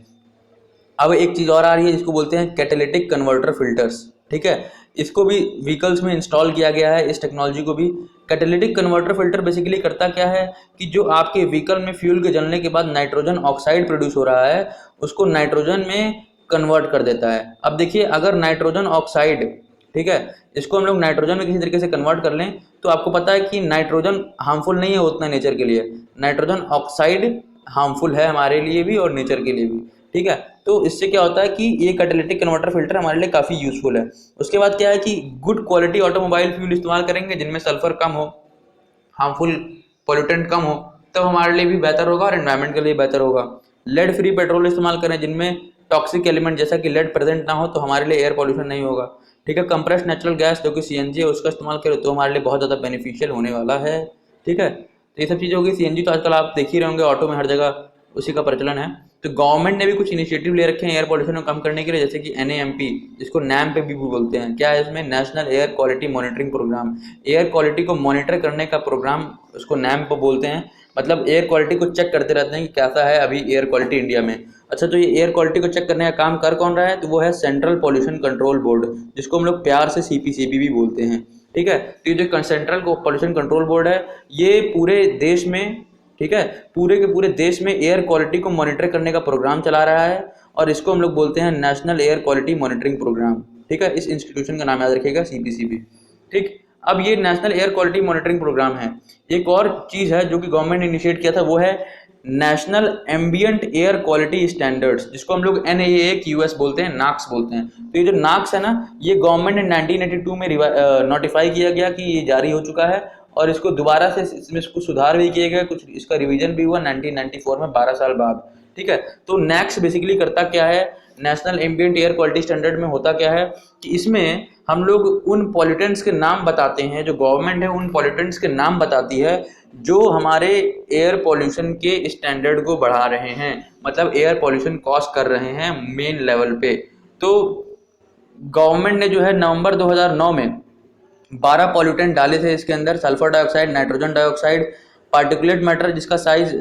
अब एक चीज़ और आ रही है जिसको बोलते हैं कैटेलिटिक कन्वर्टर फिल्टर्स, ठीक है। इसको भी व्हीकल्स में इंस्टॉल किया गया है, इस टेक्नोलॉजी को भी। कैटेलिटिक कन्वर्टर फिल्टर बेसिकली करता क्या है कि जो आपके व्हीकल में फ्यूल के जलने के बाद नाइट्रोजन ऑक्साइड प्रोड्यूस हो रहा है उसको नाइट्रोजन में कन्वर्ट कर देता है। अब देखिए, अगर नाइट्रोजन ऑक्साइड, ठीक है, इसको हम लोग नाइट्रोजन में किसी तरीके से कन्वर्ट कर लें तो आपको पता है कि नाइट्रोजन हार्मफुल नहीं है उतना नेचर के लिए, नाइट्रोजन ऑक्साइड हार्मफुल है हमारे लिए भी और नेचर के लिए भी, ठीक है। तो इससे क्या होता है कि ये कैटेलिटिक कन्वर्टर फिल्टर हमारे लिए काफ़ी यूजफुल है। उसके बाद क्या है कि गुड क्वालिटी ऑटोमोबाइल फ्यूल इस्तेमाल करेंगे जिनमें सल्फर कम हो, हार्मफुल पॉल्यूटेंट कम हो, तब हमारे लिए भी बेहतर होगा और एनवायरनमेंट के लिए बेहतर होगा। लेड फ्री पेट्रोल इस्तेमाल करें जिनमें टॉक्सिक एलिमेंट जैसा कि लेड प्रेजेंट ना हो, तो हमारे लिए एयर पॉल्यूशन नहीं होगा, ठीक है। कंप्रेस्ड नेचुरल गैस जो कि सीएनजी है उसका इस्तेमाल करें तो हमारे लिए बहुत ज़्यादा बेनिफिशियल होने वाला है, ठीक है। तो ये सब चीज़ें होगी। सीएनजी तो आजकल आप देख ही रहे होंगे, ऑटो में हर जगह उसी का प्रचलन है। तो गवर्नमेंट ने भी कुछ इनिशिएटिव ले रखे हैं एयर पॉल्यूशन को कम करने के लिए, जैसे कि NAMP, जिसको नैम पे भी बोलते हैं। क्या है इसमें? National air quality monitoring programme. Air quality को मॉनिटर करने का प्रोग्राम, उसको नैम पे बोलते हैं। मतलब एयर क्वालिटी को चेक करते रहते हैं कि कैसा है अभी एयर क्वालिटी इंडिया में। अच्छा, तो ये एयर क्वालिटी को चेक करने का काम कर कौन रहा है? तो वो है सेंट्रल पॉल्यूशन कंट्रोल बोर्ड, जिसको हम लोग प्यार से CPCB भी बोलते हैं, ठीक है। तो ये जो सेंट्रल पॉल्यूशन कंट्रोल बोर्ड है ये पूरे देश में, ठीक है, पूरे के पूरे देश में एयर क्वालिटी को मॉनिटर करने का प्रोग्राम चला रहा है और इसको हम लोग बोलते हैं national air quality monitoring programme, ठीक है। इस इंस्टीट्यूशन का नाम याद रखिएगा, CPCB, ठीक। अब ये national air quality monitoring programme है। एक और चीज़ है जो कि गवर्नमेंट ने इनिशिएट किया था, वो है national ambient air quality standards, जिसको हम लोग NAAQS बोलते हैं, नाक्स बोलते हैं। तो ये जो नाक्स है ना, ये गवर्नमेंट ने 1982 में नोटिफाई किया गया कि ये जारी हो चुका है और इसको दोबारा से इसमें कुछ सुधार भी किए गए, कुछ इसका रिवीजन भी हुआ 1994 में, 12 साल बाद, ठीक है। तो नेक्स्ट बेसिकली करता क्या है, national ambient air quality standard में होता क्या है कि इसमें हम लोग उन पॉल्यूटेंट्स के नाम बताते हैं, जो गवर्नमेंट है उन पॉल्यूटेंट्स के नाम बताती है जो हमारे एयर पॉल्यूशन के स्टैंडर्ड को बढ़ा रहे हैं, मतलब एयर पॉल्यूशन कॉज कर रहे हैं मेन लेवल पे। तो गवर्नमेंट ने जो है नवंबर 2009 में 12 पॉल्यूटेंट डाले थे इसके अंदर, sulphur dioxide, nitrogen dioxide, particulate matter जिसका साइज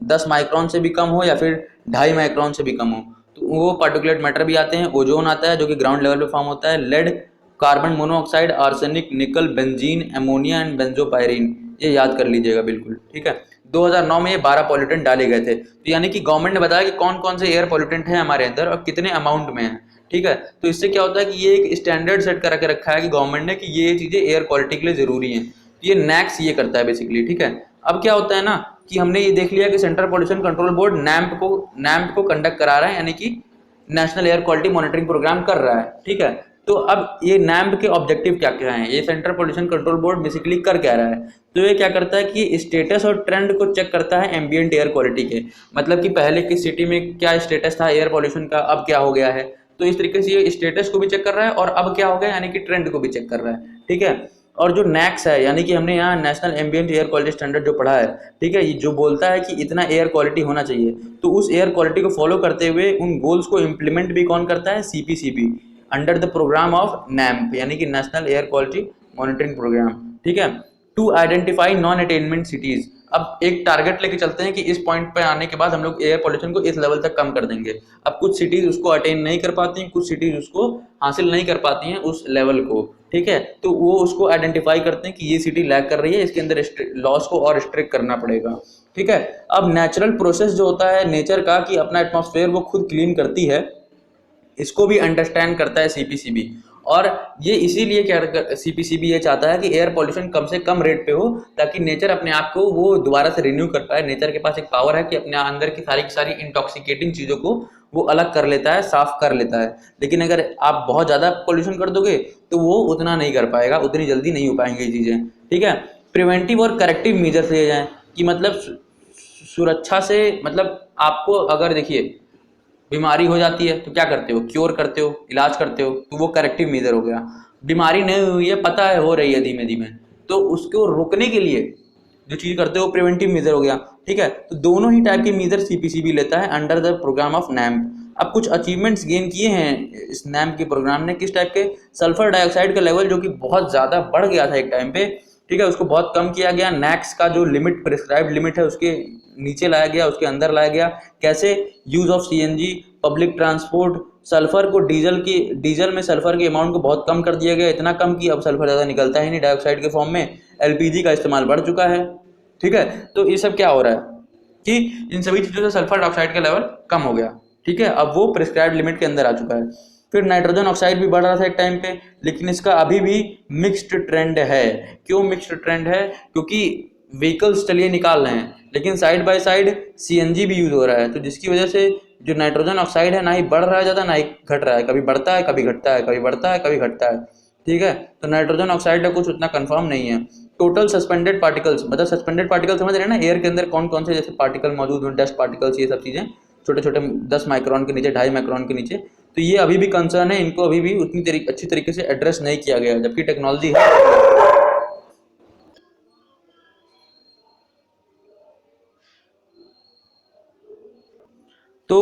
10 माइक्रोन से भी कम हो या फिर 2.5 माइक्रोन से भी कम हो, तो वो पार्टिकुलेट मैटर भी आते हैं। ओजोन आता है जो कि ग्राउंड लेवल पे फॉर्म होता है, लेड, कार्बन मोनोऑक्साइड, आर्सेनिक, निकल, बेंजीन, एमोनिया एंड बेंजोपायरीन, ये याद कर लीजिएगा बिल्कुल, ठीक है। 2009 में ये 12 पॉल्यूटेंट डाले गए थे। तो यानी कि गवर्नमेंट ने बताया कि कौन कौन से एयर पॉल्यूटेंट हैं हमारे अंदर और कितने अमाउंट में है, ठीक है। तो इससे क्या होता है कि ये एक स्टैंडर्ड सेट करके रखा है कि गवर्नमेंट ने कि ये चीज़ें एयर क्वालिटी के लिए ज़रूरी हैं। तो ये नैक्स ये करता है बेसिकली, ठीक है। अब क्या होता है ना कि हमने ये देख लिया कि central pollution control board NAMP को कंडक्ट करा रहा है, यानी कि national air quality monitoring programme कर रहा है, ठीक है। तो अब ये नैम्ब के ऑब्जेक्टिव क्या क्या हैं, ये central pollution control board basically कर क्या रहा है? तो ये क्या करता है कि स्टेटस और ट्रेंड को चेक करता है एम्बियंट एयर क्वालिटी के, मतलब कि पहले किस सिटी में क्या स्टेटस था एयर पॉल्यूशन का, अब क्या हो गया है। तो इस तरीके से ये स्टेटस को भी चेक कर रहा है और अब क्या हो गया यानी कि ट्रेंड को भी चेक कर रहा है, ठीक है। और जो नैक्स है यानी कि हमने यहाँ national ambient air quality standard जो पढ़ा है, ठीक है, ये जो बोलता है कि इतना एयर क्वालिटी होना चाहिए, तो उस एयर क्वालिटी को फॉलो करते हुए उन गोल्स को इम्प्लीमेंट भी कौन करता है? CPCB, under the program of NAMP यानी कि national air quality monitoring programme, ठीक है, to identify non attainment cities. अब एक टारगेट लेके चलते हैं कि इस पॉइंट पे आने के बाद हम लोग एयर पॉल्यूशन को इस लेवल तक कम कर देंगे। अब कुछ सिटीज उसको अटेन नहीं कर पाती हैं, कुछ सिटीज उसको हासिल नहीं कर पाती हैं उस लेवल को, ठीक है, तो वो उसको आइडेंटिफाई करते हैं कि ये सिटी लैग कर रही है, इसके अंदर लॉस को और स्ट्रिक्ट करना पड़ेगा, ठीक है। अब नेचुरल प्रोसेस जो होता है नेचर का कि अपना एटमॉस्फेयर वो खुद क्लीन करती है, इसको भी अंडरस्टैंड करता है सीपीसीबी। और ये इसीलिए क्या सीपीसीबी ये चाहता है कि एयर पॉल्यूशन कम से कम रेट पे हो, ताकि नेचर अपने आप को वो दोबारा से रिन्यू कर पाए। नेचर के पास एक पावर है कि अपने अंदर की सारी इंटॉक्सिकेटिंग चीज़ों को वो अलग कर लेता है, साफ कर लेता है। लेकिन अगर आप बहुत ज़्यादा पॉल्यूशन कर दोगे तो वो उतना नहीं कर पाएगा, उतनी जल्दी नहीं हो पाएंगी ये चीज़ें, ठीक है। प्रिवेंटिव और करेक्टिव मेजर्स लिए जाएँ कि मतलब सुरक्षा से, मतलब आपको अगर देखिए बीमारी हो जाती है तो क्या करते हो? क्योर करते हो, इलाज करते हो, तो वो करेक्टिव मेजर हो गया। बीमारी नहीं हुई है, पता है हो रही है धीमे धीमे, तो उसको रोकने के लिए जो चीज़ करते हो प्रिवेंटिव मेजर हो गया, ठीक है। तो दोनों ही टाइप के मेजर सीपीसीबी लेता है अंडर द प्रोग्राम ऑफ नैम्प। अब कुछ अचीवमेंट्स गेन किए हैं इस नैम्प के प्रोग्राम ने, किस टाइप के? सल्फर डाइऑक्साइड का लेवल जो कि बहुत ज़्यादा बढ़ गया था एक टाइम पे, ठीक है, उसको बहुत कम किया गया। नैक्स का जो लिमिट, प्रिस्क्राइब्ड लिमिट है, उसके नीचे लाया गया, उसके अंदर लाया गया। कैसे? Use of CNG, public transport, sulphur को डीजल में सल्फर के अमाउंट को बहुत कम कर दिया गया, इतना कम कि अब सल्फर ज़्यादा निकलता ही नहीं डाइऑक्साइड के फॉर्म में। एलपीजी का इस्तेमाल बढ़ चुका है, ठीक है। तो ये सब क्या हो रहा है कि इन सभी चीज़ों से सल्फर डाइऑक्साइड का लेवल कम हो गया, ठीक है, अब वो प्रिस्क्राइब्ड लिमिट के अंदर आ चुका है। फिर नाइट्रोजन ऑक्साइड भी बढ़ रहा था एक टाइम पे, लेकिन इसका अभी भी मिक्स्ड ट्रेंड है। क्यों मिक्स्ड ट्रेंड है? क्योंकि व्हीकल्स चलिए निकाल रहे हैं, लेकिन साइड बाय साइड सीएनजी भी यूज हो रहा है, तो जिसकी वजह से जो नाइट्रोजन ऑक्साइड है ना ही बढ़ रहा है ज़्यादा, ना ही घट रहा है, कभी बढ़ता है कभी घटता है, कभी बढ़ता है कभी घटता है, ठीक है। तो नाइट्रोजन ऑक्साइड का कुछ उतना कंफर्म नहीं है। टोटल सस्पेंडेड पार्टिकल्स, मतलब सस्पेंडेड पार्टिकल समझ रहे हैं ना, एयर के अंदर कौन कौन से जैसे पार्टिकल मौजूद हैं, डस्ट पार्टिकल्स, ये सब चीज़ें छोटे छोटे 10 माइक्रोन के नीचे, 2.5 माइक्रोन के नीचे, तो ये अभी भी कंसर्न है, इनको अभी भी उतनी अच्छी तरीके से एड्रेस नहीं किया गया, जबकि टेक्नोलॉजी है। तो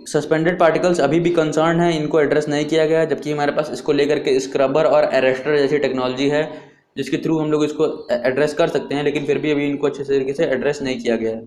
सस्पेंडेड पार्टिकल्स अभी भी कंसर्न है, इनको एड्रेस नहीं किया गया, जबकि हमारे पास इसको लेकर के स्क्रबर और अरेस्टर जैसी टेक्नोलॉजी है जिसके थ्रू हम लोग इसको एड्रेस कर सकते हैं, लेकिन फिर भी अभी इनको अच्छे तरीके से एड्रेस नहीं किया गया है।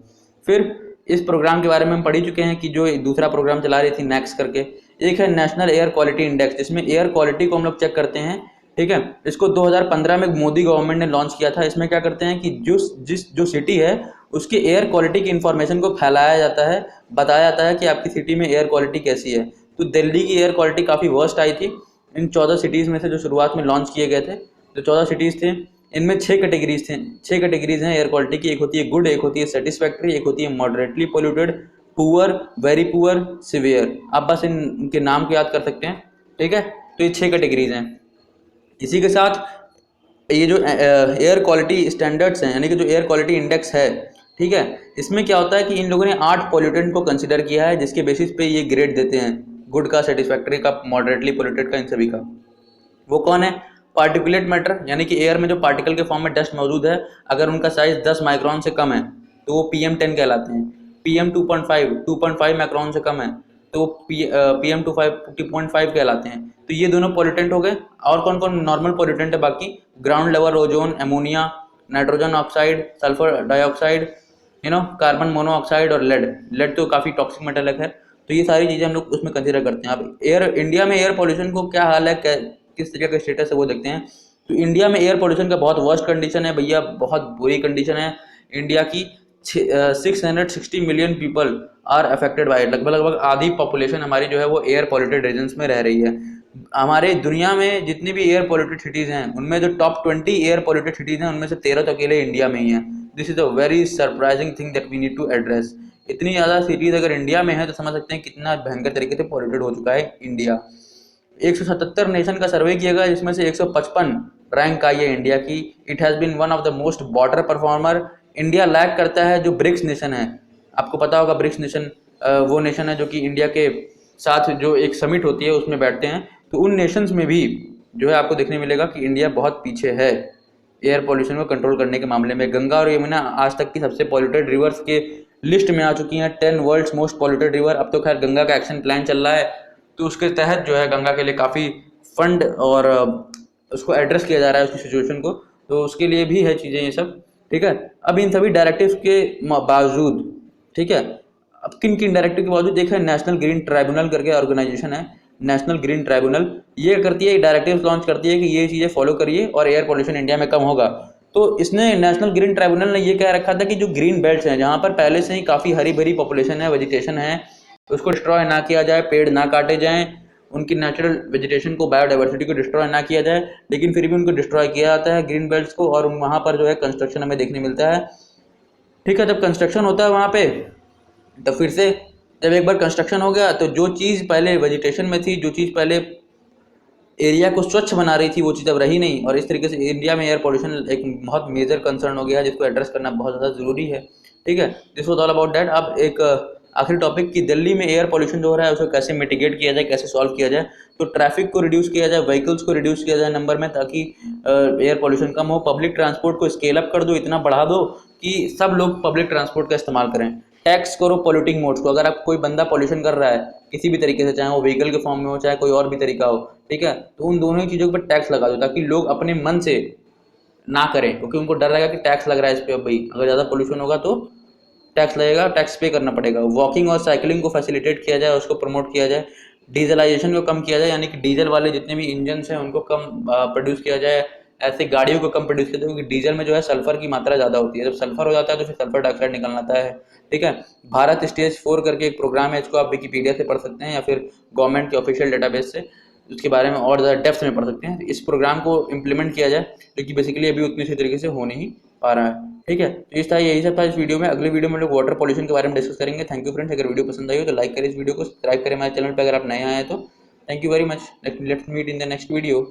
फिर इस प्रोग्राम के बारे में हम पढ़ ही चुके हैं कि जो दूसरा प्रोग्राम चला रही थी नैक्स करके, एक है नेशनल एयर क्वालिटी इंडेक्स, जिसमें एयर क्वालिटी को हम लोग चेक करते हैं, ठीक है। इसको 2015 में मोदी गवर्नमेंट ने लॉन्च किया था। इसमें क्या करते हैं कि जो सिटी है उसकी एयर क्वालिटी की इंफॉर्मेशन को फैलाया जाता है, बताया जाता है कि आपकी सिटी में एयर क्वालिटी कैसी है। तो दिल्ली की एयर क्वालिटी काफ़ी वर्स्ट आई थी इन 14 सिटीज़ में से जो शुरुआत में लॉन्च किए गए थे। जो 14 सिटीज़ थे इनमें 6 कैटेगरीज थे, 6 कैटेगरीज हैं एयर क्वालिटी की। एक होती है गुड, एक होती है सेटिस्फैक्ट्री, एक होती है moderately polluted, poor, very poor, severe. आप बस इनके नाम को याद कर सकते हैं, ठीक है। तो ये 6 कैटेगरीज हैं। इसी के साथ ये जो एयर क्वालिटी स्टैंडर्ड्स हैं, यानी कि जो एयर क्वालिटी इंडेक्स है, ठीक है, इसमें क्या होता है कि इन लोगों ने 8 पॉल्यूटेंट को कंसिडर किया है, जिसके बेसिस पे ये ग्रेड देते हैं, गुड का, सेटिस्फैक्ट्री का, मॉडरेटली पोल्यूटेड का, इन सभी का। वो कौन है? पार्टिकुलेट मैटर, यानी कि एयर में जो पार्टिकल के फॉर्म में डस्ट मौजूद है, अगर उनका साइज 10 माइक्रोन से कम है तो वो PM10 कहलाते हैं। PM 2.5 माइक्रोन से कम है तो PM 2.5 कहलाते हैं। तो ये दोनों पॉल्यूटेंट हो गए। और कौन कौन नॉर्मल पॉल्यूटेंट है बाकी? Ground level ozone, ammonia, nitrogen oxide, sulphur dioxide, carbon monoxide और लेड तो काफ़ी टॉक्सिक मेटल है। तो ये सारी चीज़ें हम लोग उसमें कंसिडर करते हैं। अब इंडिया में एयर पॉल्यूशन को क्या हाल है, किस तरीके का स्टेटस है वो देखते हैं। तो इंडिया में एयर पॉल्यूशन का बहुत वर्स्ट कंडीशन है भैया, बहुत बुरी कंडीशन है इंडिया की। 660 million people are affected by, लगभग आधी पॉपुलेशन हमारी जो है वो एयर पॉल्यूटेड रीजन्स में रह रही है। हमारे दुनिया में जितनी भी एयर पॉल्यूटेड सिटीज़ हैं उनमें जो टॉप 20 एयर पॉल्यूटेड सिटीज़ हैं उनमें से 13 तो अकेले इंडिया में ही हैं। This is a very surprising thing that we need to address. इतनी ज़्यादा सिटीज़ अगर इंडिया में है तो समझ सकते हैं कितना भयंकर तरीके से पॉल्यूटेड हो चुका है इंडिया। 177 नेशन का सर्वे किया गया, जिसमें से 155 रैंक आई है इंडिया की। It has been one of the most border performer. India lag करता है जो ब्रिक्स नेशन है। आपको पता होगा ब्रिक्स नेशन वो नेशन है जो कि इंडिया के साथ जो एक समिट होती है उसमें बैठते हैं। तो उन नेशंस में भी जो है आपको देखने मिलेगा कि इंडिया बहुत पीछे है एयर पॉल्यूशन को कंट्रोल करने के मामले में। गंगा और यमुना आज तक की सबसे पॉल्यूटेड रिवर्स के लिस्ट में आ चुकी हैं, 10 वर्ल्ड्स मोस्ट पॉल्यूटेड रिवर। अब तो खैर गंगा का एक्शन प्लान चल रहा है, तो उसके तहत जो है गंगा के लिए काफ़ी फंड और उसको एड्रेस किया जा रहा है उसकी सिचुएशन को, तो उसके लिए भी है चीज़ें ये सब, ठीक है। अब इन सभी डायरेक्टिव्स के बावजूद, ठीक है, अब किन किन डायरेक्टिव के बावजूद देखा, नेशनल ग्रीन ट्राइब्यूनल करके ऑर्गेनाइजेशन है, नेशनल ग्रीन ट्राइब्यूनल, ये करती है डायरेक्टिव्स लॉन्च करती है कि ये चीज़ें फॉलो करिए और एयर पॉल्यूशन इंडिया में कम होगा। तो इसने नेशनल ग्रीन ट्राइब्यूनल ने ये कह रखा था कि जो ग्रीन बेल्ट्स हैं जहाँ पर पहले से ही काफ़ी हरी भरी पॉपुलेशन है, वेजिटेशन है, उसको डिस्ट्रॉय ना किया जाए, पेड़ ना काटे जाएं, उनकी नेचुरल वेजिटेशन को, बायोडाइवर्सिटी को डिस्ट्रॉय ना किया जाए, लेकिन फिर भी उनको डिस्ट्रॉय किया जाता है ग्रीन बेल्ट्स को, और वहाँ पर जो है कंस्ट्रक्शन हमें देखने मिलता है, ठीक है। जब कंस्ट्रक्शन होता है वहाँ पे, तो फिर से जब एक बार कंस्ट्रक्शन हो गया तो जो चीज़ पहले वेजिटेशन में थी, जो चीज़ पहले एरिया को स्वच्छ बना रही थी, वो चीज़ अब रही नहीं, और इस तरीके से इंडिया में एयर पॉल्यूशन एक बहुत मेजर कंसर्न हो गया है जिसको एड्रेस करना बहुत ज़्यादा ज़रूरी है, ठीक है। This was all about that. अब एक आखिरी टॉपिक कि दिल्ली में एयर पॉल्यूशन जो हो रहा है उसको कैसे मिटिगेट किया जाए, कैसे सॉल्व किया जाए। तो ट्रैफिक को रिड्यूस किया जाए, व्हीकल्स को रिड्यूस किया जाए नंबर में, ताकि एयर पॉल्यूशन कम हो। पब्लिक ट्रांसपोर्ट को स्केल अप कर दो, इतना बढ़ा दो कि सब लोग पब्लिक ट्रांसपोर्ट का इस्तेमाल करें। टैक्स करो पॉल्यूटिंग मोड्स को, अगर आप कोई बंदा पॉल्यूशन कर रहा है किसी भी तरीके से, चाहे वो व्हीकल के फॉर्म में हो चाहे कोई और भी तरीका हो, ठीक है, तो उन दोनों ही चीज़ों पर टैक्स लगा दो ताकि लोग अपने मन से ना करें, क्योंकि उनको डर रहेगा कि टैक्स लग रहा है इस पर, भाई अगर ज़्यादा पोल्यूशन होगा तो टैक्स लगेगा, टैक्स पे करना पड़ेगा। वॉकिंग और साइकिलिंग को फैसिलिटेट किया जाए, उसको प्रमोट किया जाए। डीजलाइजेशन को कम किया जाए, यानी कि डीजल वाले जितने भी इंजन हैं उनको कम प्रोड्यूस किया जाए, ऐसे गाड़ियों को कम प्रोड्यूस किया जाए, क्योंकि डीजल में जो है सल्फर की मात्रा ज़्यादा होती है। जब सल्फर हो जाता है तो फिर सल्फर डाइऑक्साइड निकल आता है, ठीक है। भारत स्टेज 4 करके एक प्रोग्राम है, इसको आप विकीपीडिया से पढ़ सकते हैं या फिर गवर्नमेंट के ऑफिशियल डेटाबेस से उसके बारे में और ज़्यादा डेप्थ में पढ़ सकते हैं। इस प्रोग्राम को इम्प्लीमेंट किया जाए, जो कि बेसिकली अभी उतनी सी तरीके से हो नहीं पा रहा है, ठीक है। तो इस तरह यही सब था इस वीडियो में। अगले वीडियो में लोग वाटर पॉल्यूशन के बारे में डिस्कस करेंगे। थैंक यू फ्रेंड्स, अगर वीडियो पसंद आई हो तो लाइक करें इस वीडियो को, सब्सक्राइब करें हमारे चैनल पर अगर आप नए आए हैं तो। Thank you very much, let's meet in the next video.